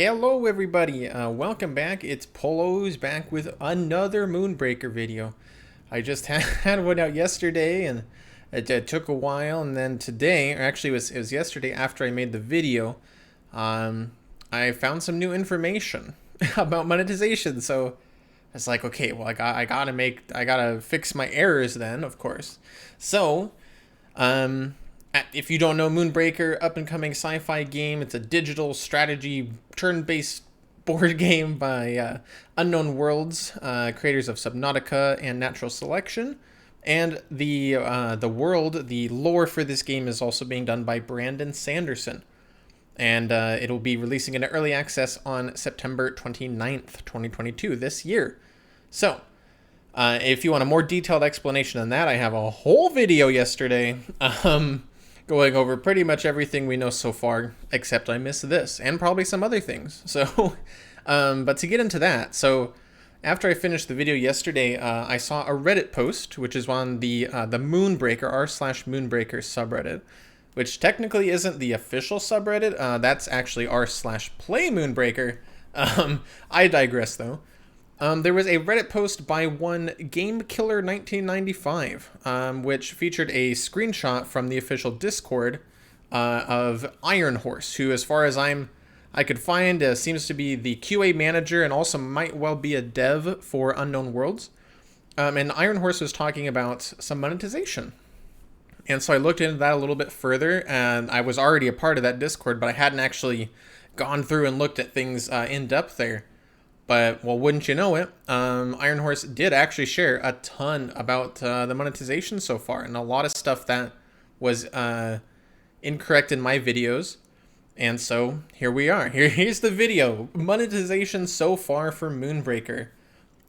Hello everybody, welcome back. It's Pullows back with another Moonbreaker video. I just had one out yesterday and it took a while, and then today, or actually it was yesterday after I made the video, I found some new information about monetization. So it's like, okay, well I gotta fix my errors then, of course. So, if you don't know, Moonbreaker, up-and-coming sci-fi game. It's a digital strategy turn-based board game by Unknown Worlds, creators of Subnautica and Natural Selection. And the lore for this game is also being done by Brandon Sanderson. And it'll be releasing into early access on September 29th, 2022, this year. So, if you want a more detailed explanation than that, I have a whole video yesterday. Going over pretty much everything we know so far, except I missed this, and probably some other things. So, but to get into that, so after I finished the video yesterday, I saw a Reddit post, which is on the Moonbreaker, r/Moonbreaker subreddit, which technically isn't the official subreddit. That's actually r/Play Moonbreaker. I digress, though. There was a Reddit post by one GameKiller1995, which featured a screenshot from the official Discord of Iron Horse, who, as far as I could find, seems to be the QA manager and also might well be a dev for Unknown Worlds. And Iron Horse was talking about some monetization. And so I looked into that a little bit further, and I was already a part of that Discord, but I hadn't actually gone through and looked at things in depth there. But, well, wouldn't you know it, Iron Horse did actually share a ton about the monetization so far, and a lot of stuff that was incorrect in my videos. And so here we are. Here's the video. Monetization so far for Moonbreaker.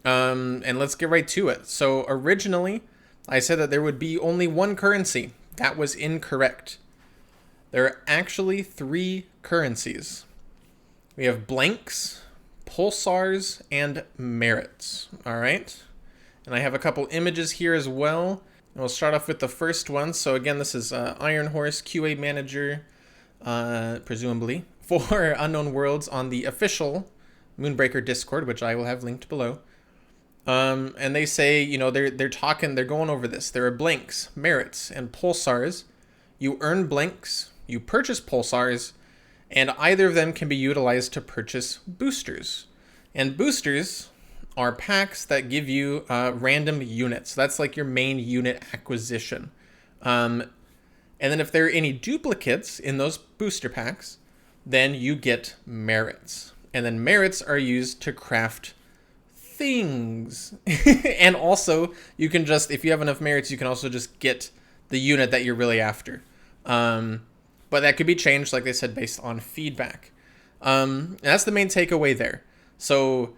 And let's get right to it. So originally, I said that there would be only one currency. That was incorrect. There are actually 3 currencies. We have blanks, pulsars, and merits. All right, and I have a couple images here as well. And we'll start off with the first one. So again, this is Iron Horse, QA manager, presumably for Unknown Worlds on the official Moonbreaker Discord, which I will have linked below. And they say, you know, they're going over this. There are blanks, merits, and pulsars. You earn blanks, you purchase pulsars, and either of them can be utilized to purchase boosters. And boosters are packs that give you random units. That's like your main unit acquisition. And then if there are any duplicates in those booster packs, then you get merits. And then merits are used to craft things. And also, you can just, if you have enough merits, you can also just get the unit that you're really after. But that could be changed, like they said, based on feedback. And that's the main takeaway there. So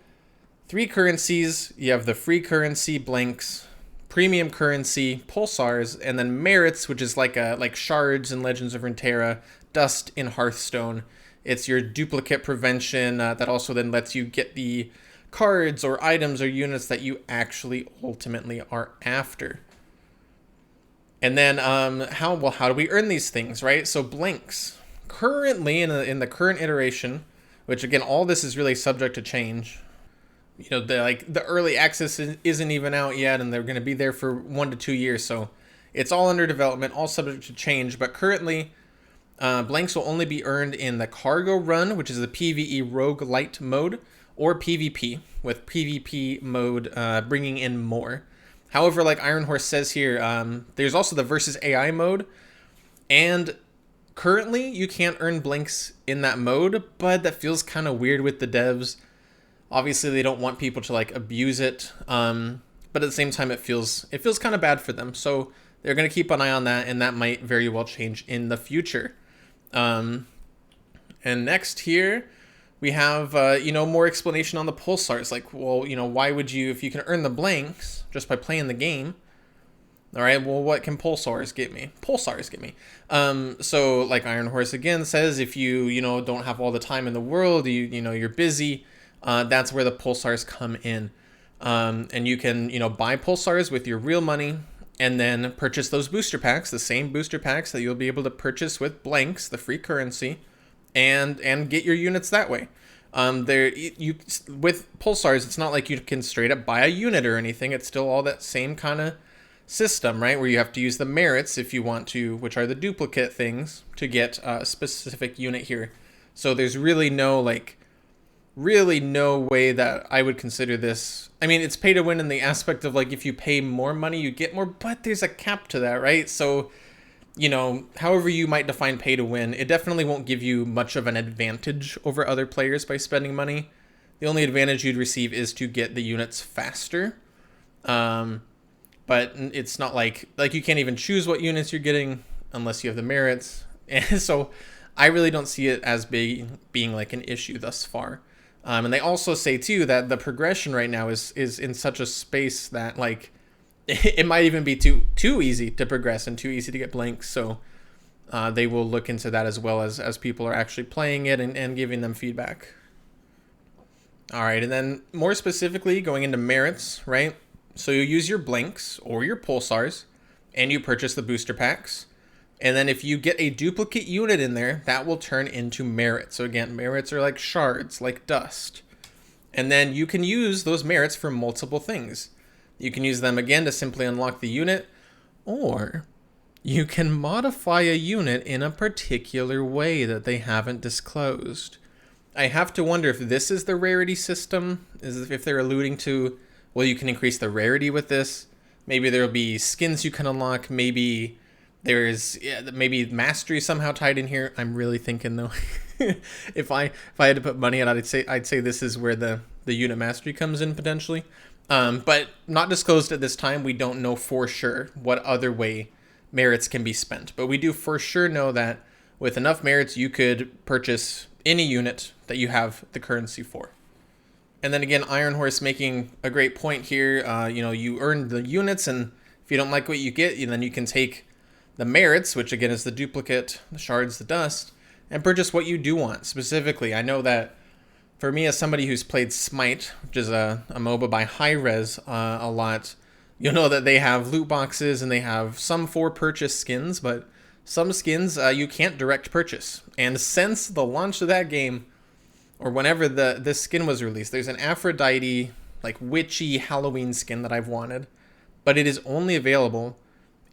3 currencies. You have the free currency, blanks, premium currency, pulsars, and then merits, which is like shards in Legends of Runeterra, dust in Hearthstone. It's your duplicate prevention that also then lets you get the cards or items or units that you actually ultimately are after. And then how do we earn these things, right? So blanks. Currently, in the current iteration, which again, all this is really subject to change. You know, the early access isn't even out yet, and they're going to be there for 1 to 2 years. So it's all under development, all subject to change. But currently, blanks will only be earned in the cargo run, which is the PvE roguelite mode, or PvP, with PvP mode bringing in more. However, like Iron Horse says here, there's also the versus AI mode, and currently you can't earn blanks in that mode, but that feels kind of weird with the devs. Obviously, they don't want people to like abuse it, but at the same time, it feels kind of bad for them. So they're gonna keep an eye on that, and that might very well change in the future. And next here, we have, more explanation on the pulsars. Like, well, why would you, if you can earn the blanks just by playing the game, all right, well, what can pulsars get me? So, like Iron Horse again says, if you, don't have all the time in the world, you're busy, that's where the pulsars come in. And you can, buy pulsars with your real money and then purchase those booster packs, the same booster packs that you'll be able to purchase with blanks, the free currency, and get your units that way. You with pulsars, it's not like you can straight up buy a unit or anything. It's still all that same kind of system, right? Where you have to use the merits if you want to, which are the duplicate things, to get a specific unit here. So there's really no way that I would consider this. I mean, it's pay to win in the aspect of like if you pay more money, you get more, but there's a cap to that, right? So, you know, however you might define pay to win, it definitely won't give you much of an advantage over other players by spending money. The only advantage you'd receive is to get the units faster. But it's not like you can't even choose what units you're getting unless you have the merits. And so I really don't see it as being like an issue thus far. And they also say too that the progression right now is in such a space that like it might even be too easy to progress and too easy to get blanks. So they will look into that as well as people are actually playing it and giving them feedback. All right, and then more specifically going into merits, right? So you use your blanks or your pulsars and you purchase the booster packs. And then if you get a duplicate unit in there, that will turn into merits. So again, merits are like shards, like dust. And then you can use those merits for multiple things. You can use them again to simply unlock the unit, or you can modify a unit in a particular way that they haven't disclosed. I have to wonder if this is the rarity system, if they're alluding to, well, you can increase the rarity with this. Maybe there'll be skins you can unlock. Maybe there's maybe mastery somehow tied in here. I'm really thinking though, if I had to put money on it, I'd say this is where the unit mastery comes in potentially. But not disclosed at this time. We don't know for sure what other way merits can be spent. But we do for sure know that with enough merits, you could purchase any unit that you have the currency for. And then again, Iron Horse making a great point here. You earn the units, and if you don't like what you get, then you can take the merits, which again is the duplicate, the shards, the dust, and purchase what you do want. Specifically, I know that for me, as somebody who's played Smite, which is a MOBA by Hi-Rez a lot, you'll know that they have loot boxes and they have some for purchase skins, but some skins you can't direct purchase. And since the launch of that game, or whenever this skin was released, there's an Aphrodite, like witchy Halloween skin that I've wanted, but it is only available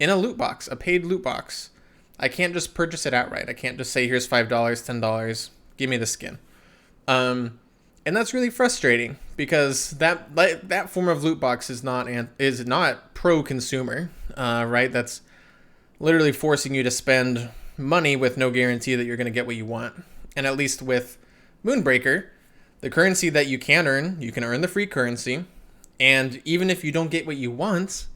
in a loot box, a paid loot box. I can't just purchase it outright. I can't just say, here's $5, $10, give me the skin. And that's really frustrating because that form of loot box is not pro-consumer, right? That's literally forcing you to spend money with no guarantee that you're going to get what you want. And at least with Moonbreaker, the currency that you can earn the free currency, and even if you don't get what you want,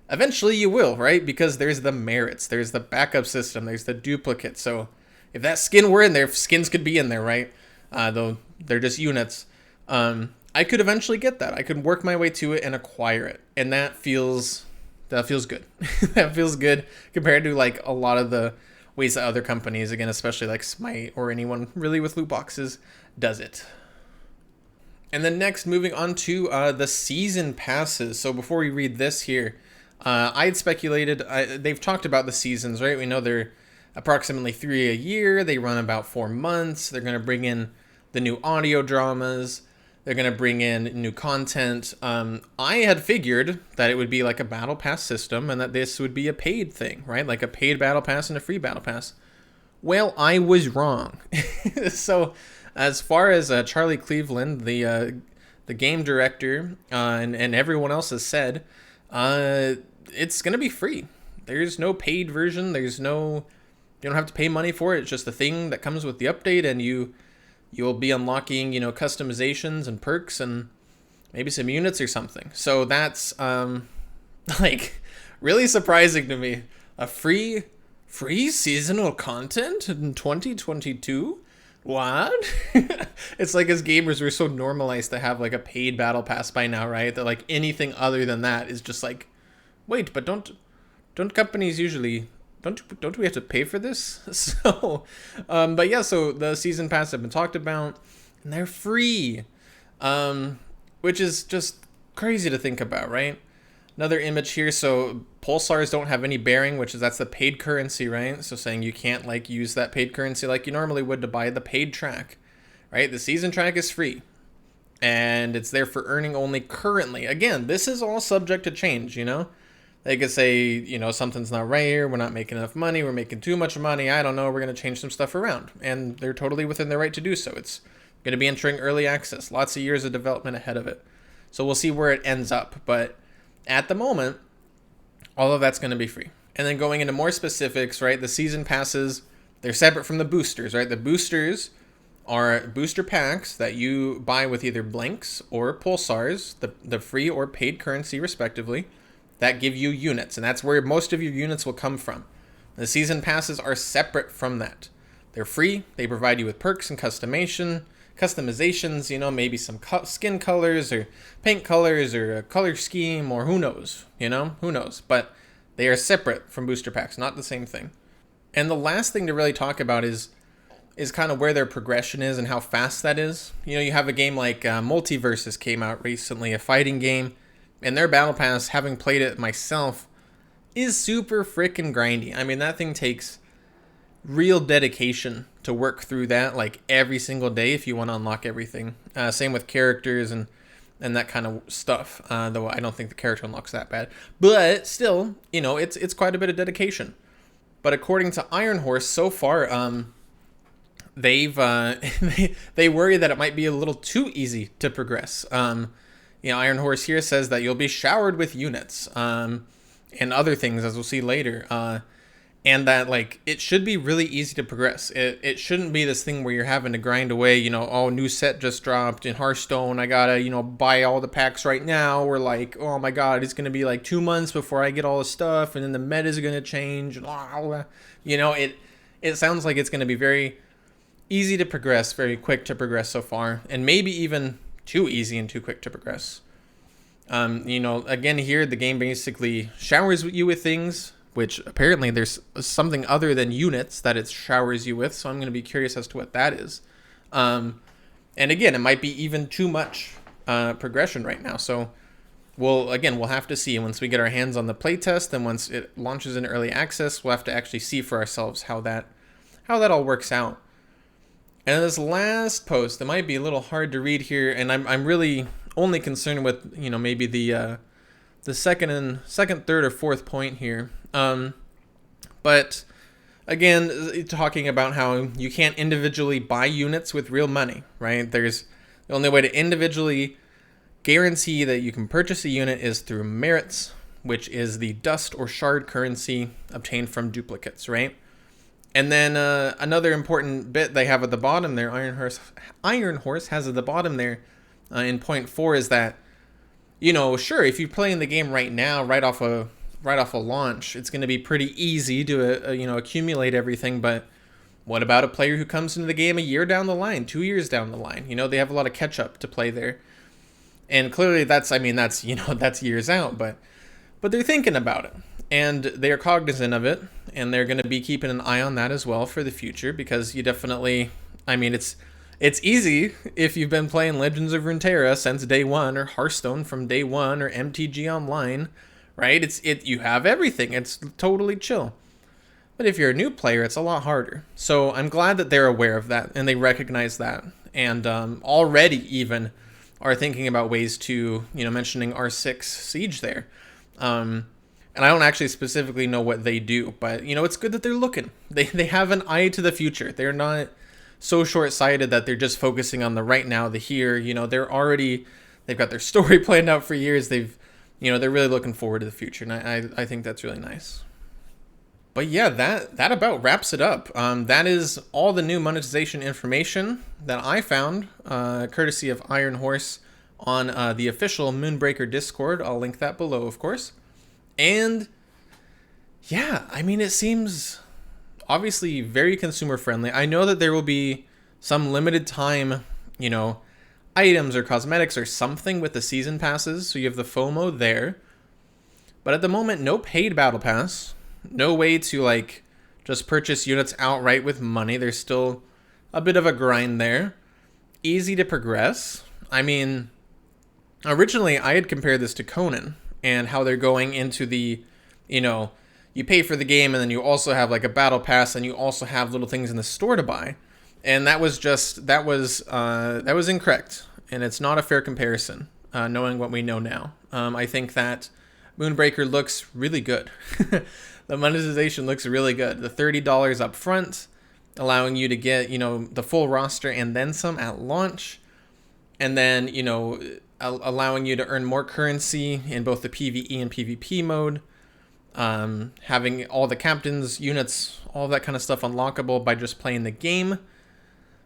eventually you will, right? Because there's the merits, there's the backup system, there's the duplicate. So if that skin were in there, skins could be in there, right? Though they're just units. I could eventually get that. I could work my way to it and acquire it, and that feels good. That feels good compared to like a lot of the ways that other companies, again, especially like Smite or anyone really with loot boxes, does it. And then next, moving on to the season passes. So before we read this here, I had speculated, they've talked about the seasons, right? We know they're approximately 3 a year. They run about 4 months. They're going to bring in the new audio dramas. They're going to bring in new content. I had figured that it would be like a battle pass system and that this would be a paid thing, right? Like a paid battle pass and a free battle pass. Well, I was wrong. So as far as Charlie Cleveland, the game director, and everyone else has said, it's going to be free. There's no paid version. You don't have to pay money for it. It's just the thing that comes with the update, and you'll be unlocking, customizations and perks and maybe some units or something. So that's like really surprising to me. A free seasonal content in 2022? What? It's like as gamers we're so normalized to have like a paid battle pass by now, right? That like anything other than that is just like, wait, but don't companies usually don't we have to pay for this? So, but yeah, so the season pass have been talked about, and they're free, which is just crazy to think about, right? Another image here. So pulsars don't have any bearing, that's the paid currency, right? So saying you can't like use that paid currency like you normally would to buy the paid track, right? The season track is free, and it's there for earning only currently. Again, this is all subject to change, you know? They could say, you know, something's not right here, we're not making enough money, we're making too much money, I don't know, we're going to change some stuff around. And they're totally within their right to do so. It's going to be entering early access, lots of years of development ahead of it. So we'll see where it ends up. But at the moment, all of that's going to be free. And then going into more specifics, right, the season passes, they're separate from the boosters, right? The boosters are booster packs that you buy with either blanks or pulsars, the free or paid currency respectively, that give you units, and that's where most of your units will come from. The season passes are separate from that. They're free. They provide you with perks and customizations, you know, maybe some skin colors or paint colors or a color scheme, or who knows, you know, who knows. But they are separate from booster packs, not the same thing. And the last thing to really talk about is kind of where their progression is and how fast that is. You know, you have a game like Multiverses came out recently, a fighting game. And their battle pass, having played it myself, is super freaking grindy. I mean, that thing takes real dedication to work through that, like every single day if you want to unlock everything. Same with characters and that kind of stuff. Though I don't think the character unlocks that bad, but still, you know, it's quite a bit of dedication. But according to Iron Horse, so far, they've they worry that it might be a little too easy to progress. You know, Iron Horse here says that you'll be showered with units and other things, as we'll see later. And that, like, it should be really easy to progress. It shouldn't be this thing where you're having to grind away, you know, oh, new set just dropped in Hearthstone, I gotta, you know, buy all the packs right now. Or like, oh my god, it's gonna be like 2 months before I get all the stuff, and then the meta's gonna change. You know, it sounds like it's gonna be very easy to progress, very quick to progress so far, and maybe even too easy and too quick to progress. You know, again, here the game basically showers you with things, which apparently there's something other than units that it showers you with. So I'm going to be curious as to what that is. And again, it might be even too much progression right now. So we'll have to see once we get our hands on the playtest, and once it launches in early access, we'll have to actually see for ourselves how that all works out. And this last post, it might be a little hard to read here, and I'm really only concerned with, you know, maybe the second, third, or fourth point here. But again, talking about how you can't individually buy units with real money, right? There's the only way to individually guarantee that you can purchase a unit is through merits, which is the dust or shard currency obtained from duplicates, right? And then another important bit they have at the bottom there, Iron Horse has at the bottom there in point 4 is that, you know, sure, if you're playing the game right now, right off a launch, it's going to be pretty easy to you know, accumulate everything. But what about a player who comes into the game a year down the line, 2 years down the line? You know, they have a lot of catch up to play there, and clearly that's you know, that's years out, but they're thinking about it. And they are cognizant of it, and they're going to be keeping an eye on that as well for the future, because you definitely, I mean, it's easy if you've been playing Legends of Runeterra since day one, or Hearthstone from day one, or MTG Online, right? You have everything. It's totally chill. But if you're a new player, it's a lot harder. So I'm glad that they're aware of that, and they recognize that, and already even are thinking about ways to, you know, mentioning R6 Siege there. And I don't actually specifically know what they do, but, you know, it's good that they're looking. They have an eye to the future. They're not so short-sighted that they're just focusing on the right now, the here. You know, they've got their story planned out for years. They're really looking forward to the future, and I think that's really nice. But yeah, that about wraps it up. That is all the new monetization information that I found, courtesy of Iron Horse, on the official Moonbreaker Discord. I'll link that below, of course. And yeah, I mean, it seems obviously very consumer friendly. I know that there will be some limited time, you know, items or cosmetics or something with the season passes, so you have the FOMO there. But at the moment, no paid battle pass, no way to like just purchase units outright with money. There's still a bit of a grind there. Easy to progress. I mean, originally I had compared this to Conan, and how they're going into the, you know, you pay for the game and then you also have like a battle pass and you also have little things in the store to buy. And that was incorrect, and it's not a fair comparison. Knowing what we know now, I think that Moonbreaker looks really good. The monetization looks really good. The $30 up front, allowing you to get, the full roster and then some at launch, and then, allowing you to earn more currency in both the PvE and PvP mode, having all the captains, units, all that kind of stuff unlockable by just playing the game,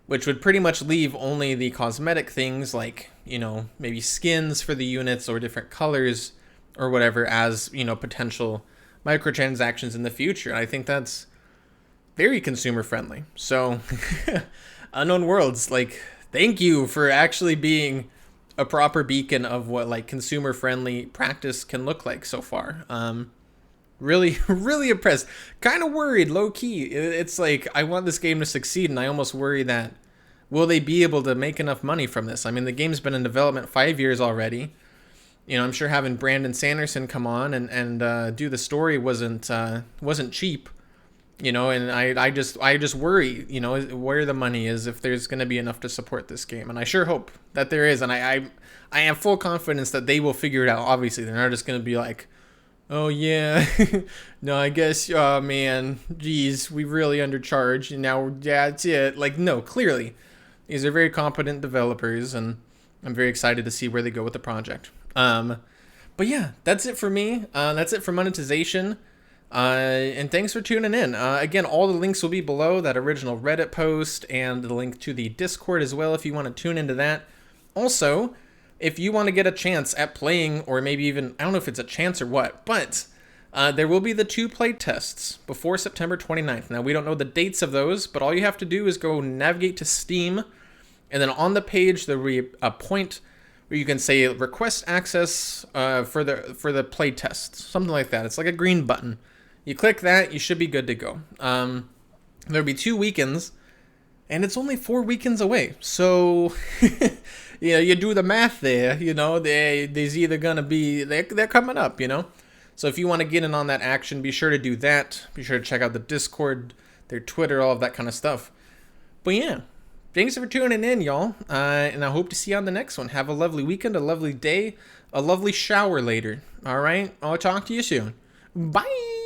which would pretty much leave only the cosmetic things like, maybe skins for the units or different colors or whatever as, potential microtransactions in the future. I think that's very consumer friendly. So Unknown Worlds, like, thank you for actually being a proper beacon of what like consumer friendly practice can look like so far. Really, really impressed. Kind of worried, low key. It's like, I want this game to succeed, and I almost worry that, will they be able to make enough money from this? I mean, the game's been in development 5 years already. I'm sure having Brandon Sanderson come on and do the story wasn't cheap. And I just worry, where the money is, if there's going to be enough to support this game. And I sure hope that there is. And I have full confidence that they will figure it out. Obviously, they're not just going to be like, oh, yeah, no, I guess, oh, man, geez, we really undercharged, and now that's it. Like, no, clearly, these are very competent developers, and I'm very excited to see where they go with the project. But yeah, that's it for me. That's it for monetization. And thanks for tuning in. Again, all the links will be below, that original Reddit post, and the link to the Discord as well if you want to tune into that. Also, if you want to get a chance at playing, or maybe even, I don't know if it's a chance or what, but there will be the 2 play tests before September 29th. Now, we don't know the dates of those, but all you have to do is go navigate to Steam, and then on the page there will be a point where you can say request access for the play test, something like that. It's like a green button. You click that, you should be good to go. There'll be 2 weekends, and it's only 4 weekends away. So, you do the math there. There's either gonna be they're coming up. So if you want to get in on that action, be sure to do that. Be sure to check out the Discord, their Twitter, all of that kind of stuff. But yeah, thanks for tuning in, y'all. And I hope to see you on the next one. Have a lovely weekend, a lovely day, a lovely shower later. All right, I'll talk to you soon. Bye.